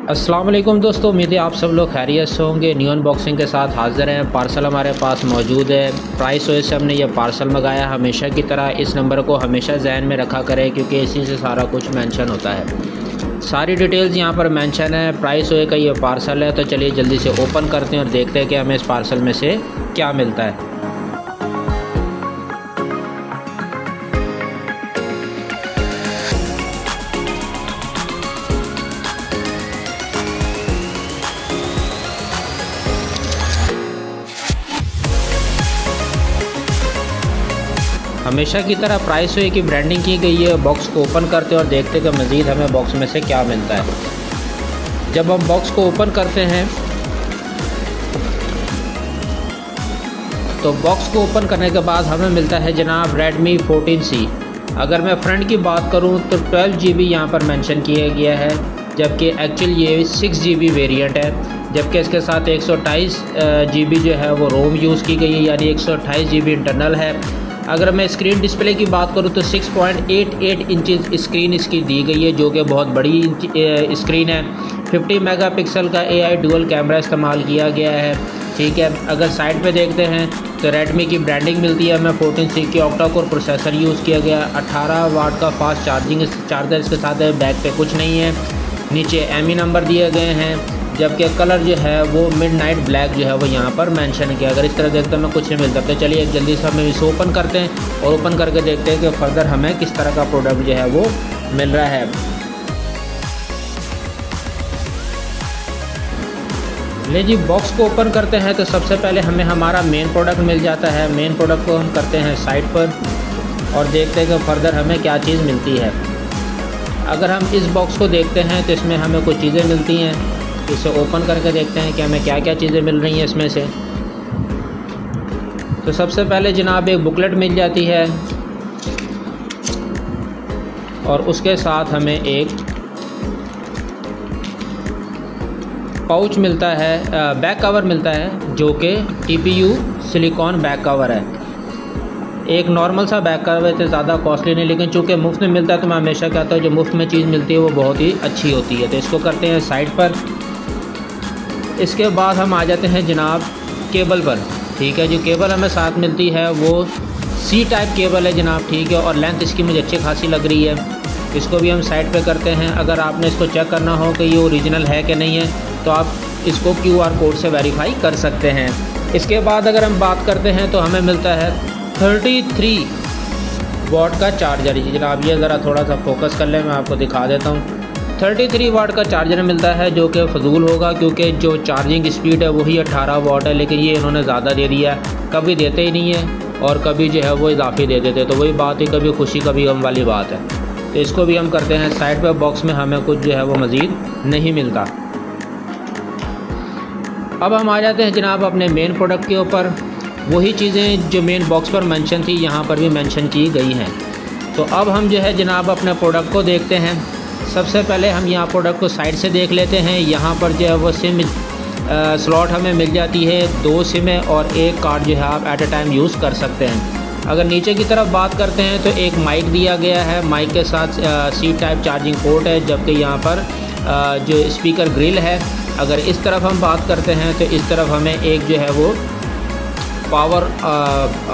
अस्सलाम वालेकुम दोस्तों, उम्मीद है आप सब लोग खैरियत से होंगे। न्यू अनबॉक्सिंग के साथ हाज़िर हैं। पार्सल हमारे पास मौजूद है। प्राइस वजह से हमने ये पार्सल मंगाया। हमेशा की तरह इस नंबर को हमेशा जहन में रखा करें क्योंकि इसी से सारा कुछ मेंशन होता है। सारी डिटेल्स यहाँ पर मेंशन है। प्राइस वजह का ये पार्सल है। तो चलिए जल्दी से ओपन करते हैं और देखते हैं कि हमें इस पार्सल में से क्या मिलता है। हमेशा की तरह प्राइस वे की ब्रांडिंग की गई है। बॉक्स को ओपन करते हैं और देखते हैं कि मज़ीद हमें बॉक्स में से क्या मिलता है। जब हम बॉक्स को ओपन करते हैं तो बॉक्स को ओपन करने के बाद हमें मिलता है जनाब Redmi 14C। अगर मैं फ्रंट की बात करूं तो 12 GB यहाँ पर मेंशन किया गया है, जबकि एक्चुअल ये 6 GB वेरिएंट है। जबकि इसके साथ 128 GB जो है वो रोम यूज़ की गई है, यानी 128 GB इंटरनल है। अगर मैं स्क्रीन डिस्प्ले की बात करूं तो 6.88 इंचज़ स्क्रीन इसकी दी गई है, जो कि बहुत बड़ी स्क्रीन है। 50 मेगापिक्सल का AI डुअल कैमरा इस्तेमाल किया गया है। ठीक है, अगर साइड पे देखते हैं तो Redmi की ब्रांडिंग मिलती है। हमें 14C की ऑक्टा कोर प्रोसेसर यूज़ किया गया। 18 वाट का फास्ट चार्जर इसके साथ है। बैक पे कुछ नहीं है। नीचे ME नंबर दिए गए हैं, जबकि कलर जो है वो मिडनाइट ब्लैक जो है वो यहाँ पर मेंशन किया। अगर इस तरह देखते हैं मैं कुछ नहीं मिलता। तो चलिए एक जल्दी से हम इसे ओपन करते हैं और ओपन करके देखते हैं कि फर्दर हमें किस तरह का प्रोडक्ट जो है वो मिल रहा है। ले जी, बॉक्स को ओपन करते हैं तो सबसे पहले हमें हमारा मेन प्रोडक्ट मिल जाता है। मेन प्रोडक्ट को हम करते हैं साइड पर और देखते हैं कि फर्दर हमें क्या चीज़ मिलती है। अगर हम इस बॉक्स को देखते हैं तो इसमें हमें कुछ चीज़ें मिलती हैं। इसे ओपन करके देखते हैं कि हमें क्या क्या चीज़ें मिल रही हैं इसमें से। तो सबसे पहले जनाब एक बुकलेट मिल जाती है और उसके साथ हमें एक पाउच मिलता है, बैक कवर मिलता है, जो कि TPU सिलिकॉन बैक कवर है। एक नॉर्मल सा बैक कवर है, ज़्यादा कॉस्टली नहीं, लेकिन चूँकि मुफ्त में मिलता है तो मैं हमेशा कहता हूँ जो मुफ्त में चीज़ मिलती है वो बहुत ही अच्छी होती है। तो इसको करते हैं साइड पर। इसके बाद हम आ जाते हैं जनाब केबल पर। ठीक है, जो केबल हमें साथ मिलती है वो C टाइप केबल है जनाब। ठीक है, और लेंथ इसकी मुझे अच्छी खासी लग रही है। इसको भी हम साइड पे करते हैं। अगर आपने इसको चेक करना हो कि ये ओरिजिनल है कि नहीं है तो आप इसको QR कोड से वेरीफाई कर सकते हैं। इसके बाद अगर हम बात करते हैं तो हमें मिलता है 33 वाट का चार्जर। जनाब ये ज़रा थोड़ा सा फोकस कर लें, मैं आपको दिखा देता हूँ। 33 वाट का चार्जर मिलता है, जो कि फजूल होगा क्योंकि जो चार्जिंग स्पीड है वही 18 वाट है, लेकिन ये इन्होंने ज़्यादा दे दिया है। कभी देते ही नहीं है और कभी जो है वो इजाफी दे देते, तो वही बात है, कभी खुशी कभी गम वाली बात है। तो इसको भी हम करते हैं साइड पर। बॉक्स में हमें कुछ जो है वो मज़ीद नहीं मिलता। अब हम आ जाते हैं जनाब अपने मेन प्रोडक्ट के ऊपर। वही चीज़ें जो मेन बॉक्स पर मेंशन थी यहाँ पर भी मेंशन की गई हैं। तो अब हम जो है जनाब अपने प्रोडक्ट को देखते हैं। सबसे पहले हम यहाँ प्रोडक्ट को साइड से देख लेते हैं। यहाँ पर जो है वो सिम स्लॉट हमें मिल जाती है। 2 सिम है और एक कार्ड जो है आप एट ए टाइम यूज़ कर सकते हैं। अगर नीचे की तरफ बात करते हैं तो एक माइक दिया गया है। माइक के साथ C टाइप चार्जिंग पोर्ट है, जबकि यहाँ पर जो स्पीकर ग्रिल है। अगर इस तरफ हम बात करते हैं तो इस तरफ हमें एक जो है वो पावर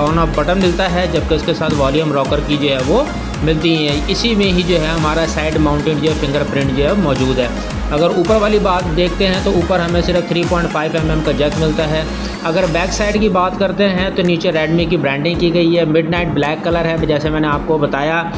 ऑन ऑफ बटन मिलता है, जबकि इसके साथ वॉल्यूम रॉकर की जो है वो मिलती है। इसी में ही जो है हमारा साइड माउंटेड जो फिंगरप्रिंट जो है मौजूद है। अगर ऊपर वाली बात देखते हैं तो ऊपर हमें सिर्फ 3.5 mm का जैक मिलता है। अगर बैक साइड की बात करते हैं तो नीचे Redmi की ब्रांडिंग की गई है। मिडनाइट ब्लैक कलर है, जैसे मैंने आपको बताया।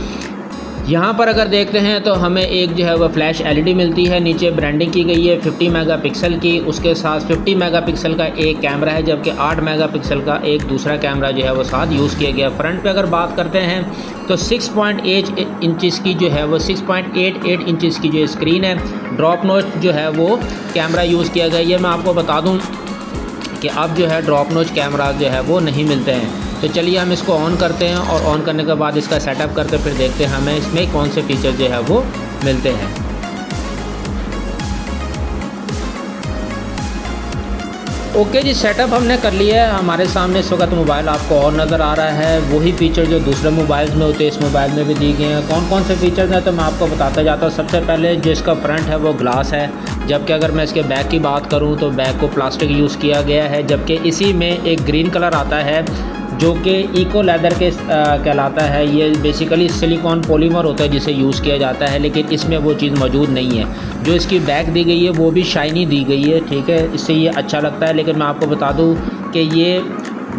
यहाँ पर अगर देखते हैं तो हमें एक जो है वो फ्लैश LED मिलती है। नीचे ब्रांडिंग की गई है 50 मेगापिक्सल की। उसके साथ 50 मेगापिक्सल का एक कैमरा है, जबकि 8 मेगापिक्सल का एक दूसरा कैमरा जो है वो साथ यूज़ किया गया। फ्रंट पे अगर बात करते हैं तो 6.8 इंचज़ की जो है वो 6.88 इंचज़ की जो स्क्रीन है। ड्रॉप नॉच जो है वो कैमरा यूज़ किया गया। ये मैं आपको बता दूँ कि अब जो है ड्रॉप नॉच कैमरा जो है वो नहीं मिलते हैं। तो चलिए हम इसको ऑन करते हैं और ऑन करने के बाद इसका सेटअप करके फिर देखते हैं हमें इसमें कौन से फीचर जो है वो मिलते हैं। ओके जी, सेटअप हमने कर लिया है। हमारे सामने इस वक्त मोबाइल आपको और नज़र आ रहा है। वही फीचर जो दूसरे मोबाइल्स में होते हैं इस मोबाइल में भी दिए गए हैं। कौन कौन से फीचर्स हैं तो मैं आपको बताता जाता हूँ। सबसे पहले जो इसका फ्रंट है वो ग्लास है, जबकि अगर मैं इसके बैक की बात करूँ तो बैक को प्लास्टिक यूज़ किया गया है, जबकि इसी में एक ग्रीन कलर आता है जो कि इको लेदर के कहलाता है। ये बेसिकली सिलिकॉन पॉलीमर होता है जिसे यूज़ किया जाता है, लेकिन इसमें वो चीज़ मौजूद नहीं है। जो इसकी बैक दी गई है वो भी शाइनी दी गई है, ठीक है, इससे ये अच्छा लगता है। लेकिन मैं आपको बता दूं कि ये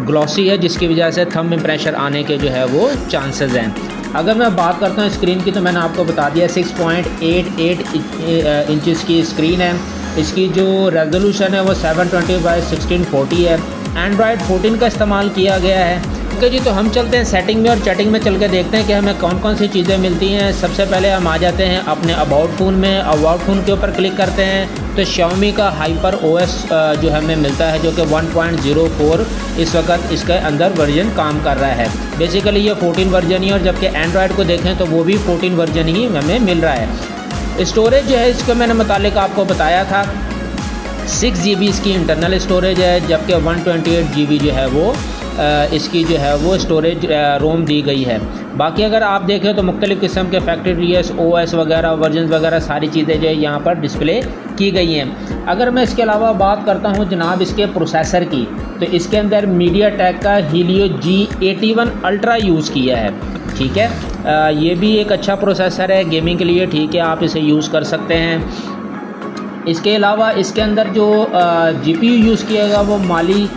ग्लॉसी है, जिसकी वजह से थंब इम्प्रेशन आने के जो है वो चांसेस हैं। अगर मैं बात करता हूँ स्क्रीन की तो मैंने आपको बता दिया 6.88 इंचज़ की स्क्रीन है। इसकी जो रेजोल्यूशन है वो 720x1640 है। एंड्रॉयड 14 का इस्तेमाल किया गया है। ओके जी, तो हम चलते हैं सेटिंग में और चैटिंग में चल के देखते हैं कि हमें कौन कौन सी चीज़ें मिलती हैं। सबसे पहले हम आ जाते हैं अपने अबाउट फ़ोन में। अबाउट फ़ोन के ऊपर क्लिक करते हैं तो Xiaomi का हाइपर OS जो हमें मिलता है, जो कि 1.04 इस वक्त इसके अंदर वर्जन काम कर रहा है। बेसिकली ये 14 वर्जन ही, और जबकि एंड्रॉयड को देखें तो वो भी 14 वर्जन ही हमें मिल रहा है। स्टोरेज जो है इसके मैंने मुतालिक आपको बताया था 6 GB इसकी इंटरनल स्टोरेज है, जबकि 128 GB जो है वो इसकी जो है वो स्टोरेज रोम दी गई है। बाकी अगर आप देखें तो मुख्तलिफ़ किस्म के फैक्ट्री OS वगैरह वर्जन वगैरह सारी चीज़ें जो है यहाँ पर डिस्प्ले की गई हैं। अगर मैं इसके अलावा बात करता हूँ जनाब इसके प्रोसेसर की, तो इसके अंदर MediaTek का Helio G81 अल्ट्रा यूज़ किया है, ठीक है। ये भी एक अच्छा प्रोसेसर है गेमिंग के लिए, ठीक है, आप इसे यूज़ कर सकते हैं। इसके अलावा इसके अंदर जो GPU यूज़ किया गया वो माली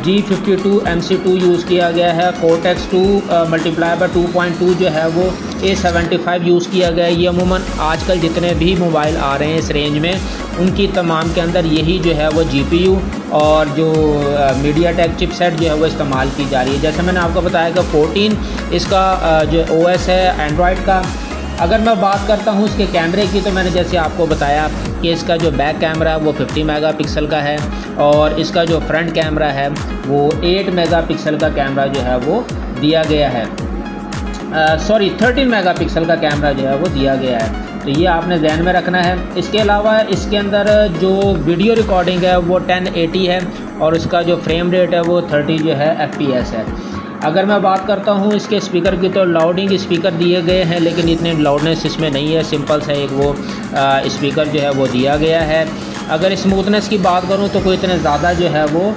G52 MC2 यूज़ किया गया है। Cortex 2 × 2.2 जो है वो A75 यूज़ किया गया है। ये अमूमन आजकल जितने भी मोबाइल आ रहे हैं इस रेंज में उनकी तमाम के अंदर यही जो है वो GPU और जो MediaTek चिपसेट जो है वो इस्तेमाल की जा रही है। जैसे मैंने आपको बताया कि 14 इसका जो OS है एंड्रॉयड का। अगर मैं बात करता हूँ इसके कैमरे की तो मैंने जैसे आपको बताया कि इसका जो बैक कैमरा है वो 50 मेगापिक्सल का है, और इसका जो फ्रंट कैमरा है वो 8 मेगापिक्सल का कैमरा जो है वो दिया गया है। 13 मेगापिक्सल का कैमरा जो है वो दिया गया है, तो ये आपने ध्यान में रखना है। इसके अलावा इसके अंदर जो वीडियो रिकॉर्डिंग है वो 1080 है, और इसका जो फ्रेम रेट है वो 30 जो है FPS है। अगर मैं बात करता हूँ इसके स्पीकर की तो लाउडिंग स्पीकर दिए गए हैं, लेकिन इतने लाउडनेस इसमें नहीं है, सिंपल सा एक वो स्पीकर जो है वो दिया गया है। अगर स्मूथनेस की बात करूँ तो कोई इतने ज़्यादा जो है वो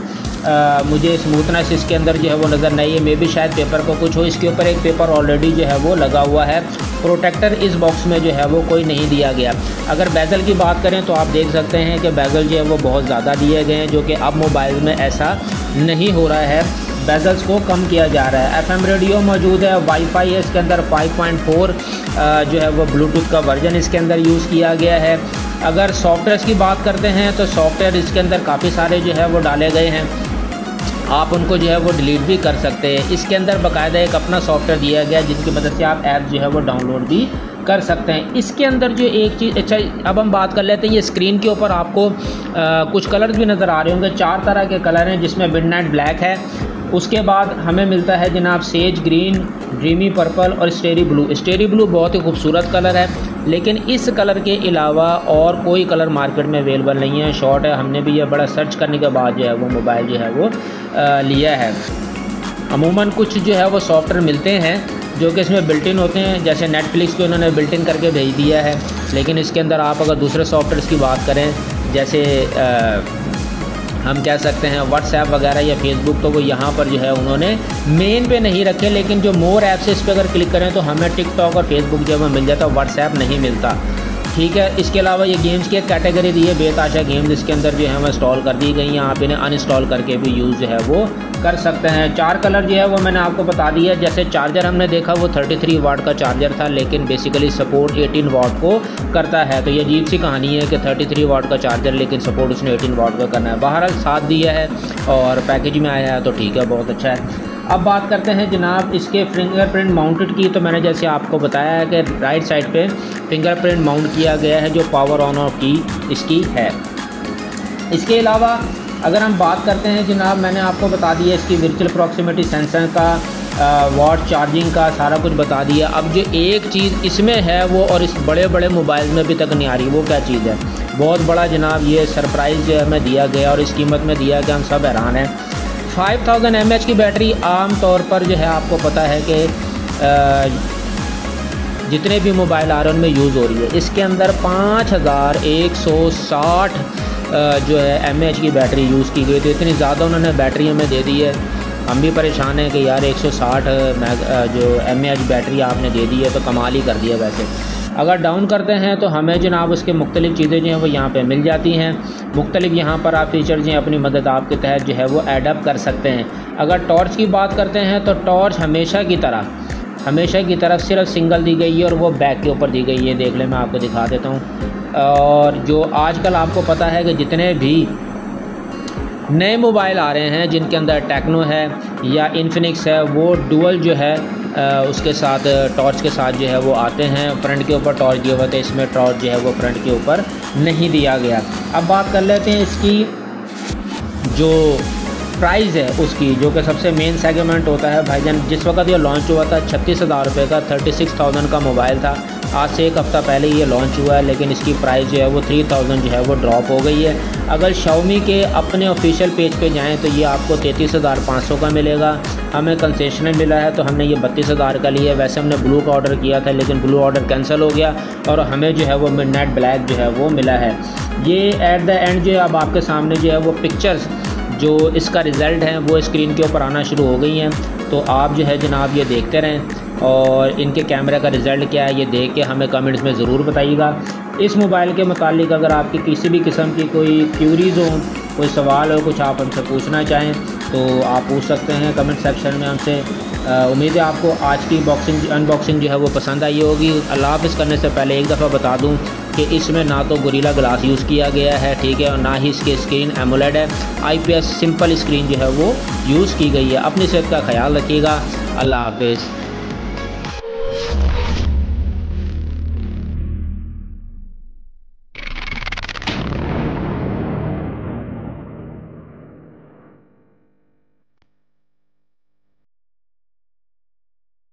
मुझे स्मूथनेस इसके अंदर जो है वो नज़र नहीं है। मे भी शायद पेपर को कुछ हो, इसके ऊपर एक पेपर ऑलरेडी जो है वो लगा हुआ है। प्रोटेक्टर इस बॉक्स में जो है वो कोई नहीं दिया गया। अगर बेजल की बात करें तो आप देख सकते हैं कि बेजल जो है वो बहुत ज़्यादा दिए गए हैं, जो कि अब मोबाइल में ऐसा नहीं हो रहा है, बेजल्स को कम किया जा रहा है। FM रेडियो मौजूद है, वाईफाई है इसके अंदर 5.4 जो है वो ब्लूटूथ का वर्जन इसके अंदर यूज़ किया गया है। अगर सॉफ्टवेयर की बात करते हैं तो सॉफ्टवेयर इसके अंदर काफ़ी सारे जो है वो डाले गए हैं, आप उनको जो है वो डिलीट भी कर सकते हैं। इसके अंदर बाकायदा एक अपना सॉफ्टवेयर दिया गया जिसकी मदद से आप ऐप जो है वो डाउनलोड भी कर सकते हैं। इसके अंदर जो एक चीज़, अच्छा अब हम बात कर लेते हैं, ये स्क्रीन के ऊपर आपको कुछ कलर्स भी नज़र आ रहे होंगे। 4 तरह के कलर हैं, जिसमें मिडनाइट ब्लैक है, उसके बाद हमें मिलता है जनाब सेज ग्रीन, ड्रीमी पर्पल और स्टेरी ब्लू। स्टेरी ब्लू बहुत ही खूबसूरत कलर है, लेकिन इस कलर के अलावा और कोई कलर मार्केट में अवेलेबल नहीं है। शॉर्ट है, हमने भी ये बड़ा सर्च करने के बाद जो है वो मोबाइल जो है वो लिया है। अमूमन कुछ जो है वो सॉफ्टवेयर मिलते हैं जो कि इसमें बिल्ट इन होते हैं, जैसे नेटफ्लिक्स को उन्होंने बिल्ट इन करके भेज दिया है, लेकिन इसके अंदर आप अगर दूसरे सॉफ्टवेयर की बात करें जैसे हम कह सकते हैं व्हाट्सएप वगैरह या फेसबुक, तो वो यहाँ पर जो है उन्होंने मेन पे नहीं रखे, लेकिन जो मोर ऐप्स इस पर अगर क्लिक करें तो हमें टिकटॉक और फेसबुक जो है मिल जाता है, व्हाट्सएप नहीं मिलता, ठीक है। इसके अलावा ये गेम्स की एक कैटेगरी दी है बेताशा गेम्स, इसके अंदर जो है वो इंस्टॉल कर दी गई हैं, आप इन्हें अनइंस्टॉल करके भी यूज़ जो है वो कर सकते हैं। 4 कलर जो है वो मैंने आपको बता दिया। जैसे चार्जर हमने देखा वो 33 वाट का चार्जर था, लेकिन बेसिकली सपोर्ट 18 वाट को करता है, तो ये अजीब सी कहानी है कि 33 वाट का चार्जर लेकिन सपोर्ट उसने 18 वाट का करना है। बहरहाल साथ दिया है और पैकेज में आया है, तो ठीक है, बहुत अच्छा है। अब बात करते हैं जनाब इसके फिंगरप्रिंट माउंटेड की, तो मैंने जैसे आपको बताया है कि राइट साइड पे फिंगरप्रिंट माउंट किया गया है, जो पावर ऑन ऑफ की इसकी है। इसके अलावा अगर हम बात करते हैं जनाब, मैंने आपको बता दिया इसकी वर्चुअल प्रॉक्सिमिटी सेंसर का, वाट चार्जिंग का सारा कुछ बता दिया। अब जो एक चीज़ इसमें है वो और इस बड़े बड़े मोबाइल में अभी तक नहीं आ रही, वो क्या चीज़ है? बहुत बड़ा जनाब ये सरप्राइज़ जो है हमें दिया गया और इस कीमत में दिया गया, हम सब हैरान हैं। 5000 mAh की बैटरी आम तौर पर जो है आपको पता है कि जितने भी मोबाइल आ रहे हैं उनमें यूज़ हो रही है। इसके अंदर 5160 जो है mAh की बैटरी यूज़ की गई, तो इतनी ज़्यादा उन्होंने बैटरी हमें दे दी है। हम भी परेशान हैं कि यार 160 जो mAh बैटरी आपने दे दी है तो कमाल ही कर दिया। वैसे अगर डाउन करते हैं तो हमें जनाब उसके मुख्तलिफ़ चीज़ें जो हैं वो यहाँ पे मिल जाती हैं। मुख्तलिफ़ यहाँ पर आप फीचर जो हैं अपनी मदद आपके तहत जो है वो एडअप कर सकते हैं। अगर टॉर्च की बात करते हैं तो टॉर्च हमेशा की तरह सिर्फ सिंगल दी गई है और वो बैक के ऊपर दी गई है। देख लें, मैं आपको दिखा देता हूँ। और जो आजकल आपको पता है कि जितने भी नए मोबाइल आ रहे हैं जिनके अंदर टेक्नो है या इन्फिनिक्स है, वो डुअल जो है उसके साथ टॉर्च के साथ जो है वो आते हैं। फ्रंट के ऊपर टॉर्च दिया हुआ था, इसमें टॉर्च जो है वो फ्रंट के ऊपर नहीं दिया गया। अब बात कर लेते हैं इसकी जो प्राइस है उसकी, जो कि सबसे मेन सेगमेंट होता है भाईजान। जिस वक्त ये लॉन्च हुआ था 36,000 रुपये का 36,000 का मोबाइल था। आज से एक हफ़्ता पहले ये लॉन्च हुआ है, लेकिन इसकी प्राइस जो है वो 3000 जो है वो ड्रॉप हो गई है। अगर Xiaomi के अपने ऑफिशियल पेज पे जाएं तो ये आपको 33,500 का मिलेगा। हमें कंसेशनल मिला है तो हमने ये 32,000 का लिया। वैसे हमने ब्लू का ऑर्डर किया था लेकिन ब्लू ऑर्डर कैंसिल हो गया और हमें जो है वो मिडनाइट ब्लैक जो है वो मिला है। ये एट द एंड जो है अब आपके सामने जो है वो पिक्चर्स जो इसका रिज़ल्ट है वो स्क्रीन के ऊपर आना शुरू हो गई हैं। तो आप जो है जनाब ये देखते रहें और इनके कैमरे का रिज़ल्ट क्या है ये देख के हमें कमेंट्स में ज़रूर बताइएगा। इस मोबाइल के मुतालिक अगर आपकी किसी भी किस्म की कोई क्यूरीज़ हो, कोई सवाल हो, कुछ आप हमसे पूछना चाहें तो आप पूछ सकते हैं कमेंट सेक्शन में हमसे। उम्मीद है आपको आज की अनबॉक्सिंग जो है वो पसंद आई होगी। अल्लाह हाफ़िज़ करने से पहले एक दफ़ा बता दूं कि इसमें ना तो गोरिल्ला ग्लास यूज़ किया गया है, ठीक है, और ना ही इसकी स्क्रीन एमोलेड है। IPS सिंपल स्क्रीन जो है वो यूज़ की गई है। अपनी सेहत का ख्याल रखिएगा। अल्लाह हाफ़िज़।